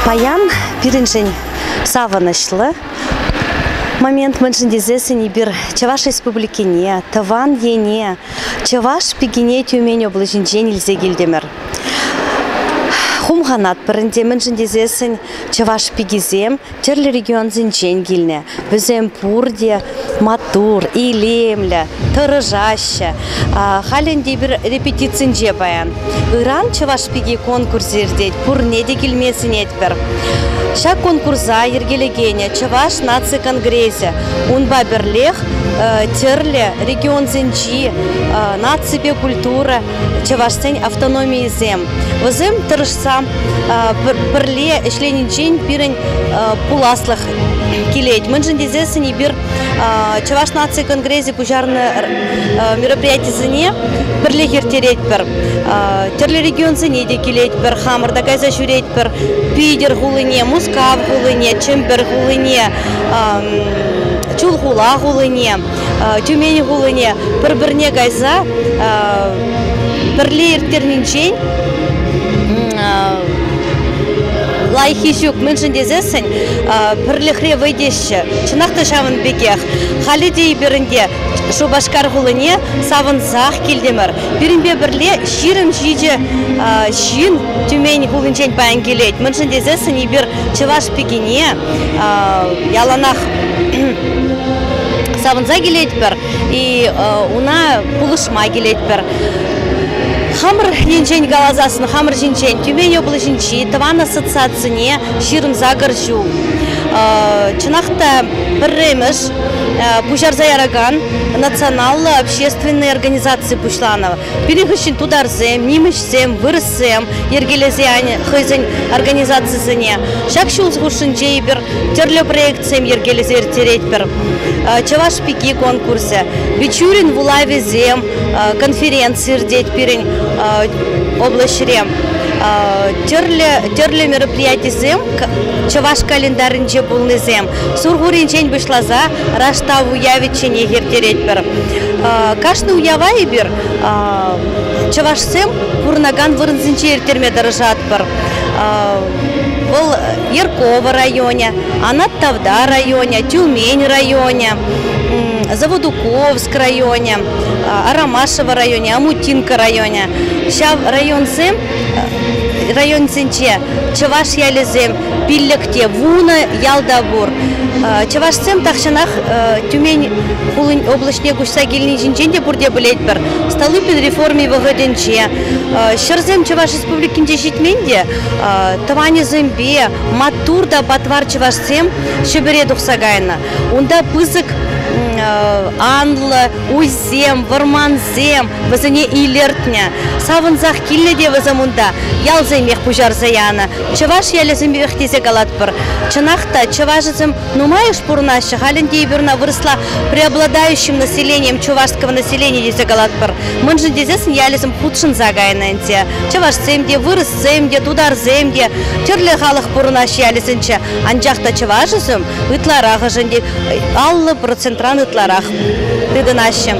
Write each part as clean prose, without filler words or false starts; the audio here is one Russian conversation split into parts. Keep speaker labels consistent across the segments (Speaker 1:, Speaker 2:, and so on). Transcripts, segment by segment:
Speaker 1: Паян пиринжен саванышлы момент мэншіндезесін бір Чаваш республикине, Таван ене, Чаваш пигине тюмень облажинжен илзе келдемір. Хумганат бірінде мэншіндезесін Чаваш пигизем, терлі регион зинжен келіне. Бізем пурде, матур, илемлі, тұрыжашы. Халенде бір репетицинже баян. Иран Чаваш пиги конкурсердет, пурнеде келмесін етбір. Шак конкурса ергелегене Чаваш нации конгрессе. Унба берлех терле регион зинчи нации культура Чавашсен автономии зем. Возем тырышса перле эшленинчен пирен пуласлых килеть. Мэншіндезесін бір Чаваш нации конгрессе пожарное мероприятие зене перле хертереть пер. Терле регион зене де килеть пер хамыр да кайза шуреть пер пидер гулыне, мускав гулыне, чемпер гулыне, чулгула гулыне, тюмень гулыне, пер-бірне кайза перле ертернинчен лайхишук мэншіндезесін пірліхре выйдеші, чынақты шавын бекех. Халидей бірінде шубашкар ғулыне савынзақ келдемір. Бірінбе бірле ширым жиде шин тюмень ғулынчен баян келет. Мэншіндезесін бір Чаваш пекене яланақ савынза келет бір, и уна пулышма келет бір. Хамыр енчен галазасын, хамыр жинчен, Тюмень облажинчи, Таван ассоциацияне ширым загаржу. Чынақта бірреміш пушарза яраган националлы общественные организации пушланова. Перехыщен тударзем, нимышзем, вырысзем, ергелезяне, хызень организациясыне. Шак шулзгушынчей бір, терлі проектсем ергелезер тереть бір. Чаваш пики конкурсе. Бичурин в улавезем, конференции рдеть перень облашрем. Терлі мероприятий зем, Чаваш календарынче булны зем. Сургуринчен вышлаза, рашта уявичен егертереть бір. Кашны уявай бір, Чаваш зем пурнаган вырынзынче ертерме дырыжат бір. Был Яркова районе, Анаттавда районе, Тюмень районе, Заводуковск районе, Арамашево районе, Амутинка районе. Сейчас район зем, район зенче, Чаваш ялезем, Пиллекте, Вуна, Ялдабур. Чаваш зем тахшанах Тюмень облачне гушса гельни жинченде бурде білет бір. Столыпин реформе выгоденче. Шырзем Чаваш республикинде житменде, Таване зембе, Матурда батвар Чаваш зем, шебере духсагайна. Унда пызык Анлы, Уйзем, Варманзем, вазане илертня. Савынзах килледе вазамунда, ялземех пужарзаяна. Чаваш ялеземех тезе галатпыр. Чынахта Чавашызым нумаешь пурнаща, халенде иберна выросла преобладающим населением чувашского населения тезе галатпыр. Мэнжин дезесін ялезем худшын загайнанте. Чаваш земде, вырос земде, тудар земде, терле халық пурнаща ялезінче. Анжақта Чавашызым ытларағы жынде, аллы процентран ытларах. Ты нашим.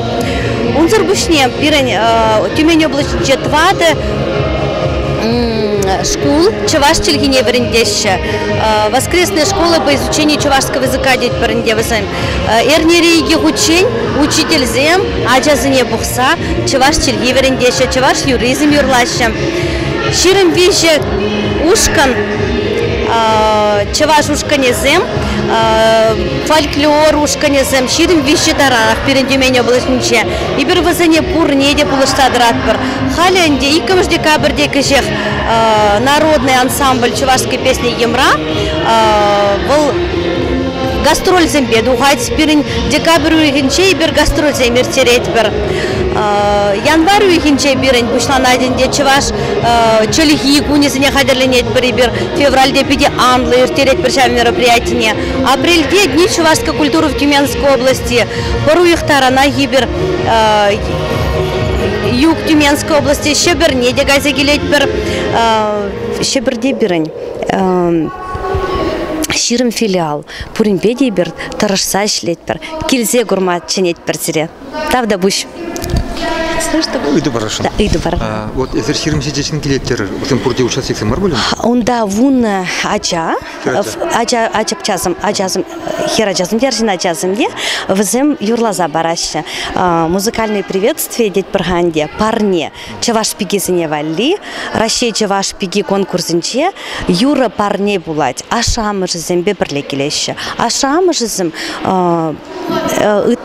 Speaker 1: Унзыр бушне пирен Тюмень облачинче твады школ Чаваш чельгине верендеща. Воскресная школа по изучению чувашского языка деть перендевасам. Эрнериги учень, учитель зем, аджазыне бухса, Чаваш чельги верендеща, Чаваш юризм юрлаща. Ширым вище ушкан, Чаваш ушканезем, фольклор ушканезем, ширим вище дарах перед Тюмень облачниче. И первозане пурнеде полуштадратпер. Халенде и камж декабрьде кежех народный ансамбль чувашской песни Емра был гастроль зембе, духать перед декабрю и бер гастроль земер тереть бер. Январю ихинче бирень пушла найденде Чаваш чөлихи кунисыне хадерленет бер февральде пиде анлы иртерет першав мероприятине. Апрельде дни чувашской культуры в Тюменской области. Пору их тарана гибер юг Тюменской области щеберне де газе гилет бер щеберде бирень. Ширым филиал. Пуринбеде бер тарашса ишлет бер. Килзе гурмат ченет бер зире. Тавда буш. слышно?
Speaker 2: Иду барашын.
Speaker 1: Да, иду бар.
Speaker 2: Вот эзерширим сидячин келеттер. Утен пурде участник бар болен?
Speaker 1: Онда вун ача ачапчазым хераджазым держин ачазым де вызем юрлаза барашы. Музыкальные приветствия дед парганде парне чаваш пигизине валли, Россия чаваш пиги конкурсынче юра парне булать. Ашамыжызым бебрле келеші. Ашамыжызым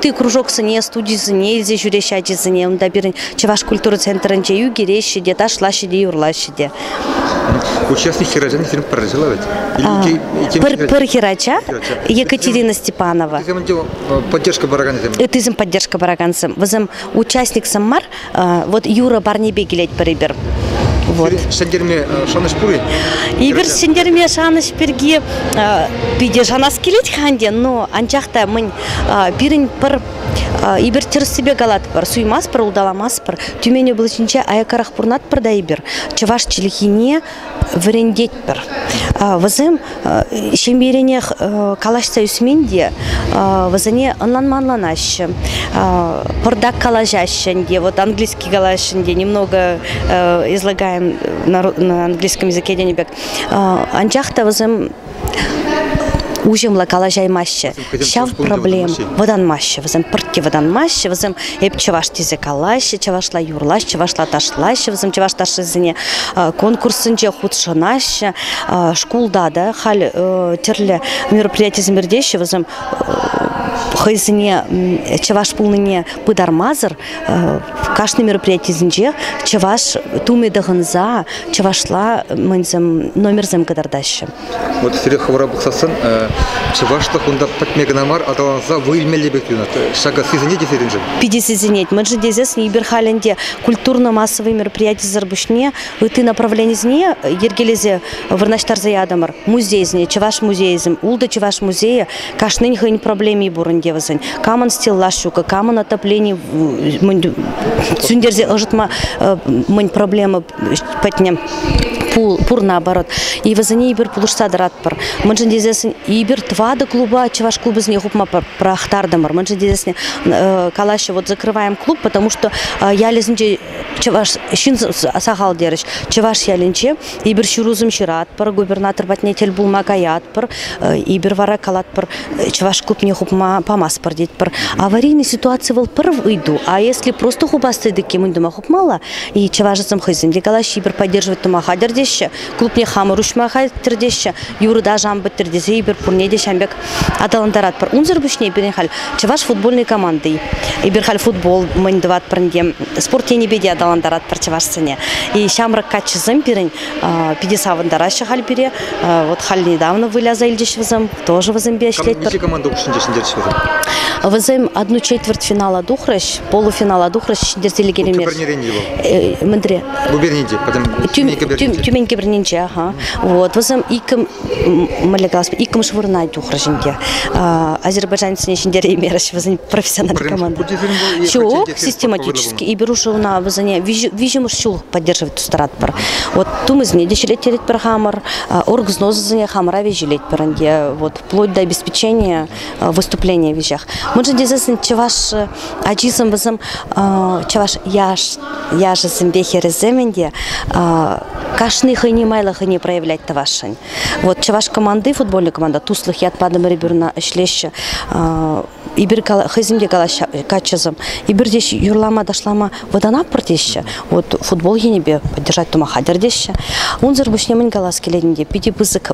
Speaker 1: ты кружок сыне студии сыне илзе жүрешачы сыне онда бирин чаваш культура центрынче югереші де ташлашы де юрлашы де.
Speaker 2: Участник хераджан фильм паражила ведь?
Speaker 1: Пыр херача Екатерина Степанова.
Speaker 2: Поддержка бараган.
Speaker 1: Тызым поддержка бараганцем. Вызым участник саммар вот Юра Барнебе келет парибер. Вот.
Speaker 2: Шендерме шаныш пуры.
Speaker 1: Ибер шендерме шаныш перге биде шанас келет ханде, но анчахта мын бирин пыр ибер терс себе галат пар суймас пар удаламас пар тюмене былычинче аякарах пурнат пар да ибер чаваш челихине врендеть пар. Вызым шемберене калашса усменде вызыне анланманланаще пырдак калажащенде вот английский галашенде немного излагаем на английском языке денебек анчахта вызым ужимла калажай маще. Шав проблем. Водан маще. Вазем пыртки водан маще. Вазем эп чаваш тизе калаще, чавашла юрлаш, чавашла ташлаще. Вазем чаваш ташызыне конкурсынче худшанаще. Шкулда, да, халь терле мероприятие замердеще. Вазем хайзыне чаваш пулныне пыдармазыр. Кашны мероприятие зинче чаваш туме дагынза, чавашла мынзем номерзем кадардаще.
Speaker 2: Вот сирек хавара бухсасан чавашлах онда патмеганамар аталанса выйлмелле бектюнат. Шага сизенет десеринжем. Пиди
Speaker 1: сизенет. Мы же дезес не берхаленде культурно-массовые мероприятия зарбушне. Ты направление зне ергелезе варнаштарзе ядамар. Музей зне, чаваш музейзем. Улда чаваш музея. Кашнынь хынь проблеме бурунде вазань. Каман стил лашука, каман отопление. Сюндерзе ожитма мынь проблема патнем. Пур наоборот. И вазане ибер пулушса даратпар. Мы же дезесен ибер твада клуба, чаваш клуб из них упма прохтардамар. Мы же дезесен калаще вот закрываем клуб, потому что я лезенче чаваш шин сахал дереш. Чаваш я ленче ибер шурузым ширатпар, губернатор батнетель бул макаятпар, ибер вара калатпар, чаваш клуб не упма помаспар детпар. Аварийные ситуации вол пар выйду. А если просто хубасты деки мы дома хупмала и чавашцам хызен, для калаще ибер поддерживать тумахадер клуб не хамар ушмаха тердеше юрда жамбы тердесе ибер пурнеде шамбек аталандарат пар унзер бушне биренхал чаваш футбольной командой иберхал футбол мындват прендем спорт не беди аталандарат пар чавашсыне и шамрак качызым бирен 50 дараша хал бире вот хал недавно выляза илдешвизым тоже вызым бешлет пар
Speaker 2: команда ушиндешин дершвизым
Speaker 1: вызым одну четвертьфинала духраш полуфинала духраш дерзели геремер мындре
Speaker 2: губерниде потом
Speaker 1: Тюмень кибернинче, ага. Вот, возьмем иком швырнай тухрашинде. Азербайджанцы не шиндерей мераш, возьмем профессиональная команда. Чего? Систематически. И беру что на возьмем вижу шул поддерживать старатпар. Вот ту из не дешелеть терет пархамар, оргзноз за хамара вижелеть паранде. Вот вплоть до обеспечения выступления в вещах. Мы же здесь чаваш аджисом возьмем чаваш я же зембехи реземенде. Кашны хыни майла хыни проявлять тавашань. Вот чаваш команды, футбольная команда, туслых яд падам реберна шлеща, ибер хызимде калаш качазам, ибер здесь юрлама дошлама водана протеща. Вот футбол енебе поддержать тумахадер деща. Он зарбушне мань галас келенде, пяти бызык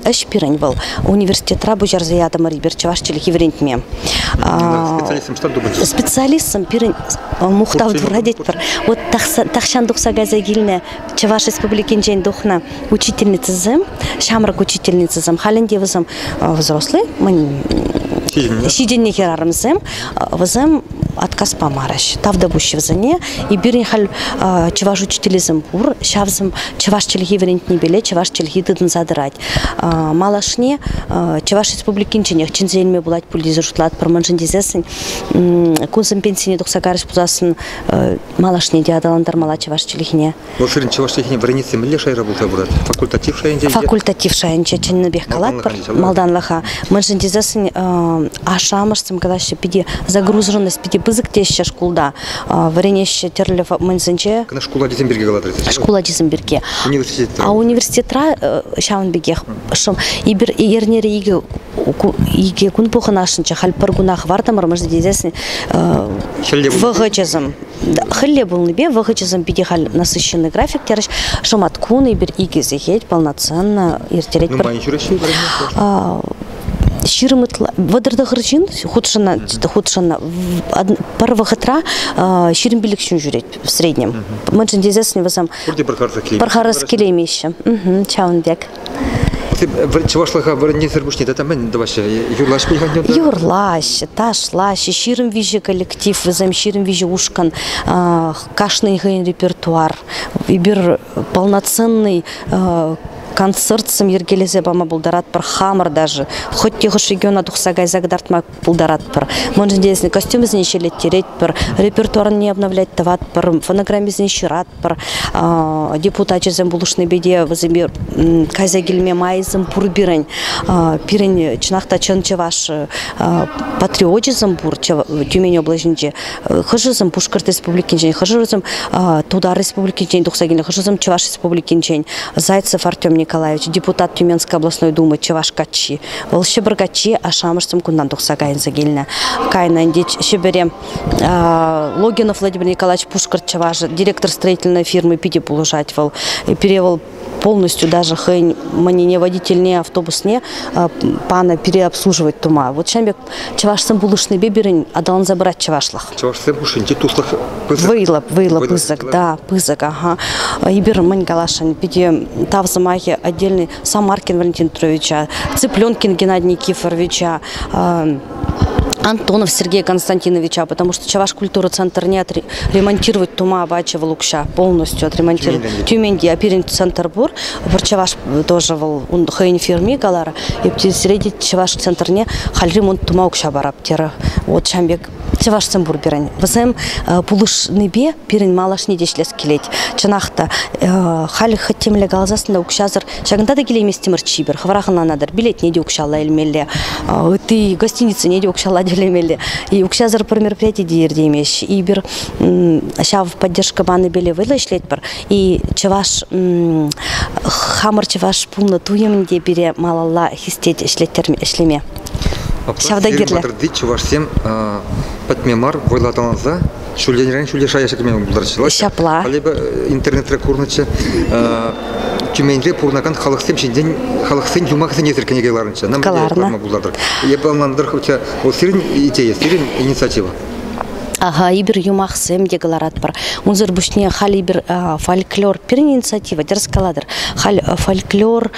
Speaker 1: эшпирань был университет рабу жарза ядам ребер чаваш челихи врентме.
Speaker 2: Специалистом что думаете?
Speaker 1: Специалистом пирень мухтав двурадеть пар. Вот тахшан духса газагильне чаваш республики Кинчень духна учительница зем, шамрак учительница зем, халенде вазем взрослый, Сиденне херарымзем, вазем отказ помараш. Тавда бущи взане и бирнихаль чаваш учителизм бур, шавзем чаваш челхи варентни беле, чаваш челхи дыдын задырать. Малашне чаваш республикинченех чинзельме булать пульдизы жутлат парманжин дизесен, кунсам пенсине духсагарыш пузасын малашне диадаландар мала чаваш челхине.
Speaker 2: Вот ширин чаваш челхине вареницы милле шай работа бурат. Факультатив шайнче.
Speaker 1: Факультатив шайнче ченнебех калат пар малдан лаха. Манжин дизесен ашамышсым калашы пиди загруженность пиди бызык теща школда варенеще терлев мэнзенче.
Speaker 2: Кына школа диземберге калады.
Speaker 1: Школа диземберге.
Speaker 2: Университет.
Speaker 1: А университетра шаунбегех шым ибир ернери иге күн пуханашынча хальпар гунах вартамар может дезесни вгчзым. Хилле булны бе вгчзым пиди халь насыщенный график тереш шамат кун ибир иге зехет полноценно иртерет.
Speaker 2: Ну мани чураши.
Speaker 1: Ширмытла водырда хырчин худшана парва хатра ширмбилик шун жүрет в среднем. Мы же дезесни вазам пархарас келемище. Чаунбек.
Speaker 2: Чувашлыха не сербушни, да там даваще юрлаш пиханьон.
Speaker 1: Юрлаш, ташлаш, ширм вижи коллектив, вазам ширм вижи ушкан, кашный репертуар, вибир полноценный концерт сам ергелезе бама булдарат пар хамар даже. Хоть тихош региона тухсагай загдарт ма булдарат пар. Можно здесь костюм из нищелет тереть пар, репертуар не обновлять тават пар, фонограмм из нищерат пар, депутачи замбулушный беде возымир казагильме майзам пурбирень, пирень чнахта чанчеваш патриоти замбур Тюмень облажниче, хажизам Пушкар республики день, хажизам Тудар республики день тухсагильне, хажизам Чеваш республики день, Зайцев Артем Николаевич, депутат Тюменской областной думы Чевашкачи, Волшебргачи, Ашамышцам кундан тухсагайн загильна, Кайна индич Шебере, Логинов Владимир Николаевич Пушкар Чеваш, директор строительной фирмы Пиди Полужатьвал, перевел полностью даже хэнь мне водитель не автобус не пана переобслуживать тума. Вот Шамбек Чевашцам булышный беберень, а да он забрать Чевашлах.
Speaker 2: Чевашцам бушинти туслах
Speaker 1: пызык. Выла пызык, да, пызык, ага. Ибер Мангалашин, пиди Тавзамахи отдельный Самаркин Валентин Петровича, Цыпленкин Геннадий Никифоровича, Антонов Сергея Константиновича, потому что Чаваш культура центр не ремонтировать тума Бачева Лукша полностью отремонтировать. Тюмень, Апирин центр бур, Чаваш тоже он хейн фирми галара, и среди Чаваш центр не халь ремонт тума Лукша бараптера. Вот Шамбек Чаваш цембур бирань. Вазем пулыш небе пирин малаш не дешлес келеть. Чанахта халь хотим легалзасын да Лукшазар. Шагында да келей местимер чибер. Хаварахана надыр билет не де Лукшала эльмелле. Ты гостиница не де Лукшала делемели. И Лукшазар про мероприятие диердемеш. И бир шав поддержка баны беле вылашлет пар. И Чаваш хамар Чаваш пулна туемде бире малала хистет эшлеме.
Speaker 2: Шавдагирле. Чуваш всем патмемар войлатанза шулденрен шулдеша яшекмен булдарчыла.
Speaker 1: Шапла.
Speaker 2: Либо интернет рекурнычы Тюменьре пурнакан халыксем шинден халыксен юмаксен езеркенегеларынча. Нам форма булдардыр. Ебалнандыр хотя ол сирин идея, сирин инициатива.
Speaker 1: Ага, ибер юмахсем дегаларат бар. Унзер бушне халибер фольклор пер инициатива дерскаладыр. Халь фольклор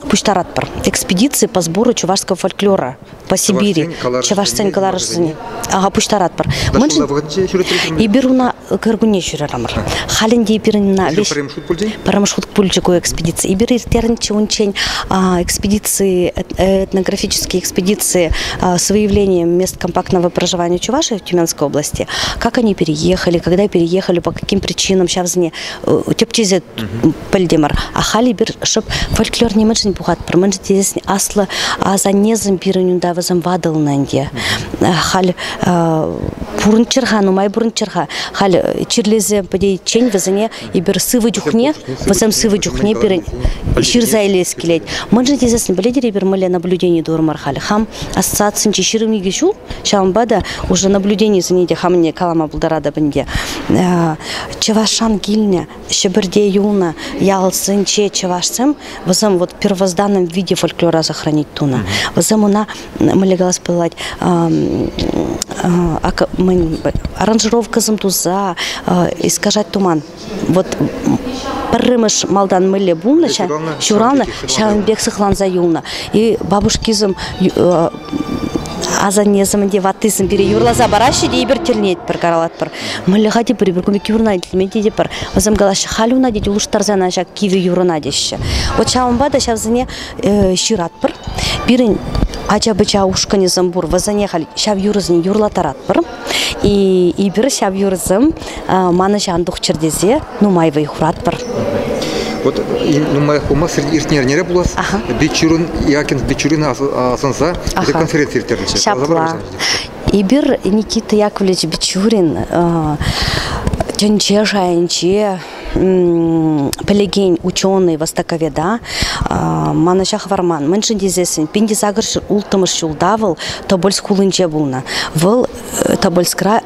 Speaker 1: пуштарат бар. Экспедиции по сбору чувашского фольклора по Сибири. Чувашцен каларышсыне. Ага, пуштарат бар. Иберуна кыргуне шурарамыр. Халинде иберина вещь. Парамшут пульчику экспедиции. Ибер тернче унчень экспедиции, этнографические экспедиции с выявлением мест компактного проживания Чуваши в Тюменской области. Как они переехали, когда переехали, по каким причинам. Сейчас не тепчизе пальдемар. А халибер шоп фольклор не меньше не пухат. Про меньше здесь асла, а за незам бируню да возам вадал нанде. Халь пурнчерха, ну май пурнчерха. Халь чирлезе подей чень возане и бер сывы дюхне, возам сывы дюхне перен ширза или скелет. Меньше здесь не боледи бер мали наблюдение дурмар халь. Хам ассоциация чиширым не гишу, шамбада уже наблюдение за ней хамне калама булдарада бенде. Чавашан гильня, шеберде юна, ялсенче чавашцем, возам вот первозданном виде фольклора сохранить туна. Возам она малегалась пылать аранжировка замтуза, искажать туман. Вот парымыш малдан мыле булна, шурална, шаунбек сыхланза юлна. И бабушкизм азанезам деватызм бире юрлаза бараши де ибер телнет пар каралат пар. Мыле хати пар ибер куме кюрна дилменти де пар. Возам галаш халюна де улуштарзана жак киви юрна деше. Вот шаунбада шавзане шират пар. Бирин ача-быча ушкане замбур возане хали шав юрзни юрлатарат пар. И бир шав юрзым маны жандух чердезе ну майвай хурат пар.
Speaker 2: Вот ну моя хума среди иртнернере булас. Бичурин Якин Бичурина асанса это конференция иртнернче.
Speaker 1: Шапла. Ибир Никита Яковлевич Бичурин Ченче Шаянче Пелегень ученый востоковеда Манашах Варман меньше дизесен пинди загрш ултымыш шулдавыл Тобольск хулынче булна выл Тобольскра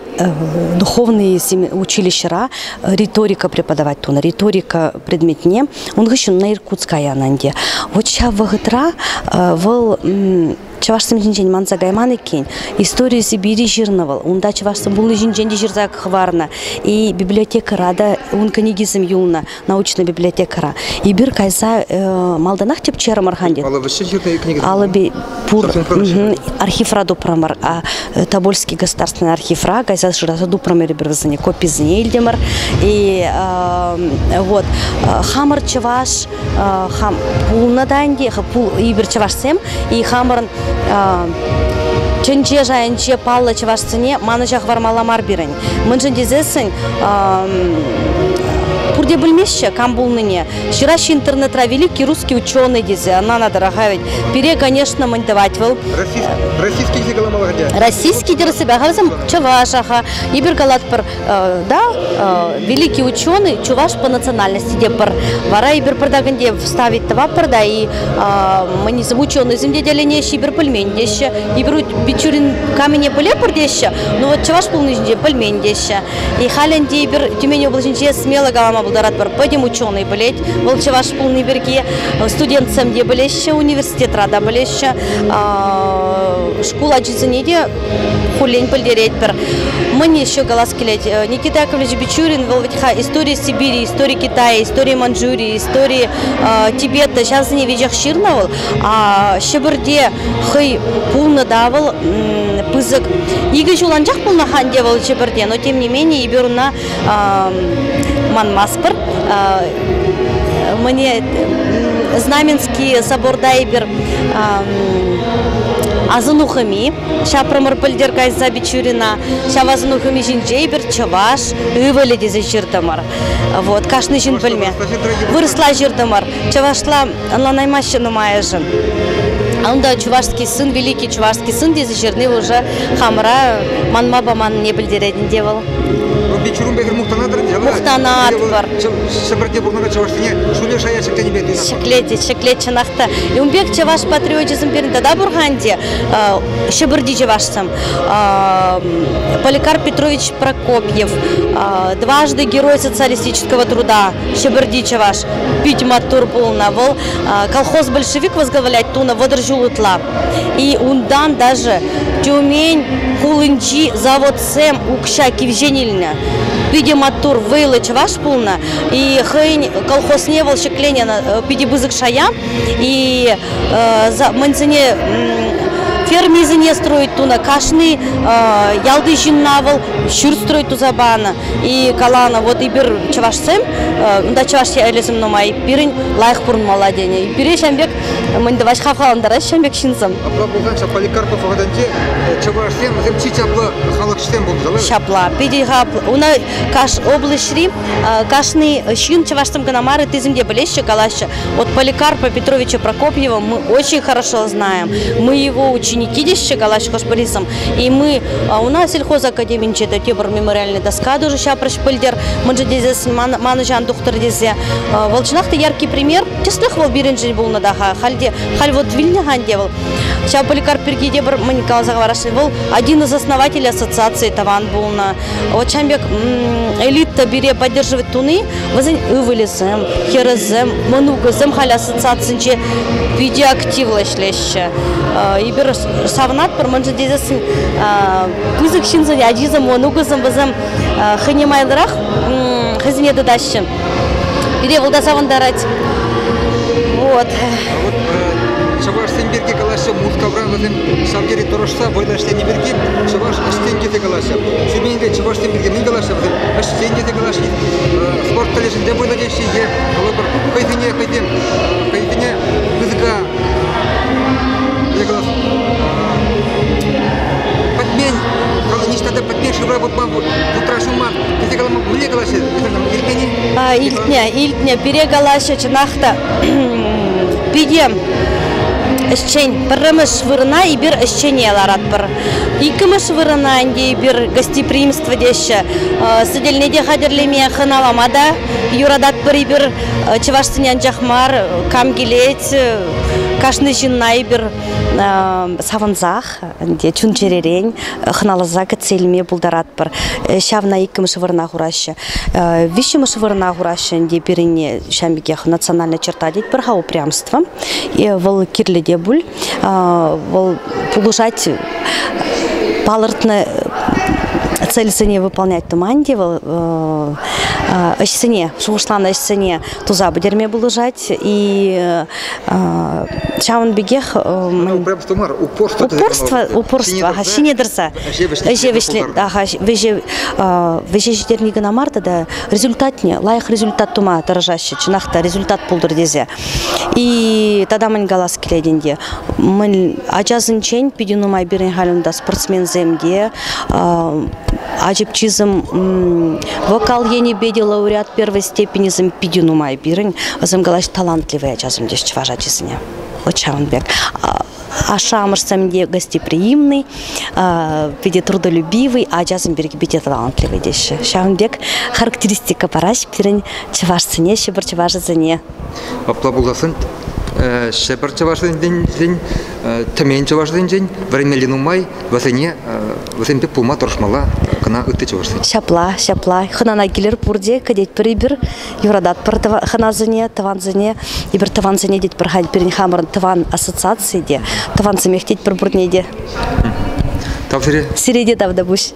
Speaker 1: духовные училищера риторика преподавать туна риторика предметне он гыщун на Иркутская ананде вот ща вагытра выл Чавашсым жинжен манса гайман екен, историю Сибири жирновал, унда чавашсым булны жинженде жирзак хварна, и библиотека рада, он книгизм юлна, научная библиотекара. И бир кайса малданах тип чера мархандит. Алаби пур архив раду промар, а Тобольский государственный архив ра, кайса раду промер бервазане копи знельдемар, и вот хамар чаваш, хам пул наданди, пул ибир чавашсем, и хамар Ченче жаянче палла чавашцыне манычах вармаламар бирен. Мынжын дезесін пурде білмешші камбулныне. Вчерашний интернетра великий русский ученый дезе. Она надо рахавить. Пере, конечно, мандавать был.
Speaker 2: Российский язык галамаладя.
Speaker 1: Российский дер себя. Хавзам чавашаха. Ибир галатпар, да, великий ученый, чуваш по национальности депар. Вара ибир пардаганде вставить тавапарда и мы ученый земледеление ибир пельмень деща. Ибир Бичурин камень полепар деща. Но вот чаваш полный пельмень деща. И халенде ибир Тюмень облачниче смело галама Даратпар, пойдем ученые болеть, волчеваш полный берги, студент сам где болеще, университет рада болеще, школа чизанеде, хулень польдереть пер. Мне еще голос келеть. Никита Яковлевич Бичурин, волвитха история Сибири, история Китая, история Манчжурии, история Тибета. Сейчас не видях ширновал, а щеберде хай полно давал пызык. Игорь Жуланчах полно хандевал щеберде, но тем не менее и беру на Манмаспор, мне Знаменский собор Дайбер Азанухами, ща промарпальдер кайза Бичурина, ща вазанухами жинджейбер, чаваш, ываледи за жирдамар. Вот, кашный жин пальме. Выросла жирдамар, чавашла, она наймащину мая жин. А он да, чувашский сын, великий чувашский сын, здесь жирный уже хамра, манмабаман не бальдерет не делал.
Speaker 2: Бичурун бегер мухтанадыр делал.
Speaker 1: Мухтанад бар.
Speaker 2: Шабарде бурнага чавашыне шуле шая шектени бетуна.
Speaker 1: Шеклет чанахта. И он бег чаваш патриотизм перед да бурганде. Шабарди чавашсам. Поликарп Петрович Прокопьев. Дважды герой социалистического труда. Шабарди чаваш. Пить матур был навол. Колхоз большевик возглавлять туна водоржулутла. И ундан даже Тюмень, Хулынчи, завод Сэм, Укша, Кивженильня. Пиди матур вылыч ваш полна. И хэнь колхоз не был щекленя пиди бызык шая. И за манцене фермизы не строить туна, кашны, ялды жиннавал, щур строить тузабана. И калана, вот и бир чавашсем, да чавашья элесем номай, пирень лайх пурн маладене. И пире шамбек, мы даваш хавхаландара шамбек шинсам.
Speaker 2: А плабулдан шапаликарпов агаданте, чавашсем, зем чичапла халакштем был.
Speaker 1: Шапла, пиди хапла. Уна каш облышри, кашны щин чавашсем ганамары, ты земде болеще калаща. Вот Поликарпа Петровича Прокопьева мы очень хорошо знаем. Мы его ученики здесь галаш хошпарисом. И мы, у нас сельхозакадемия читает тебр мемориальная доска, тоже ща прошпильдер, мы же здесь манажан доктор здесь. Волчнах-то яркий пример. Честных волбиринжин был на даха, хальде, халь вот вильняхан делал. Ща Поликарп Пергидебр, мы Николай Заговарашный был один из основателей ассоциации Таван был на. Вот Чамбек элита бере поддерживает туны, возень ывылезем, херезем, манугазем, халь ассоциации видеоактивла шлеща. И бер савнат пар мы же здесь пызык шинзан адизам, манугазем, возем ханемайдрах, хазине дадащем. Бере волда савандарать. Вот.
Speaker 2: Чаваш сенберге калаша мускавран вазем савдери торошса бойлаште не берги чаваш штенге те калаша сюбенде чаваш сенберге не калаша вазем штенге те калаша спорт талешин де бойладеши е колобр хайдине вызга егас подмень ничто да подмень шибра вот бабу утрашуман ты калам Пилегалашы,
Speaker 1: Илтне, перегалашы чынақта бидем ишчен біріміш вырына и бір ишченелар атпыр. Икіміш вырына инде бір гостеприимство деші. Сыделнеде қадірлеме қыналамада юрадат бір чывашсынян жақмар, камгелет, кашны жиннай бір савынзақ, чун черерен, қыналыза кәтселме бұлдарат бір. Шавна икіміш вырына құрашы. Вишіміш вырына құрашы инде біріне шамбекех национальная черта дейт бір упрямство. И вол кирледе бұл, вол полужать палыртны цельсыне выполнять туманде, ишсыне, шуғышланы ишсыне туза бідерме бұлыжать, и шауын бігех упорство, шине дырса, веже жидерні гына марда да результатне, лайық результат тума тырыжашы, чынақта результат пулдыр дезе. И тада мен галас келеденде, мен ажазын чен пидинумай берін халында спортсмен земде, ажипчизм вокал ени беди лауреат первой степени зам пидинумай берін, зам галаш талантливый ажазым деш чважачизіне. Очаунбек. Ашамырсамде гостеприимный, беде трудолюбивый, а ажазым берге беде талантливый деш. Шаунбек характеристика параш берін чвашсыне, шебір чважызыне.
Speaker 2: Апла буласын, шебір чважызын день, тәмен чважызын день, времелин умай, вазыне пулма торшмала, кына үтті чважызын.
Speaker 1: Шапла. Хынана келер пурде, кадет бір юрадат бір хыназыне, таванзыне, и бір таванзыне дет бір хал перен хамырын таван ассоциации де, таван замехтет бір бұрнеде.
Speaker 2: Тав сире?
Speaker 1: Сиреде тавда бұш.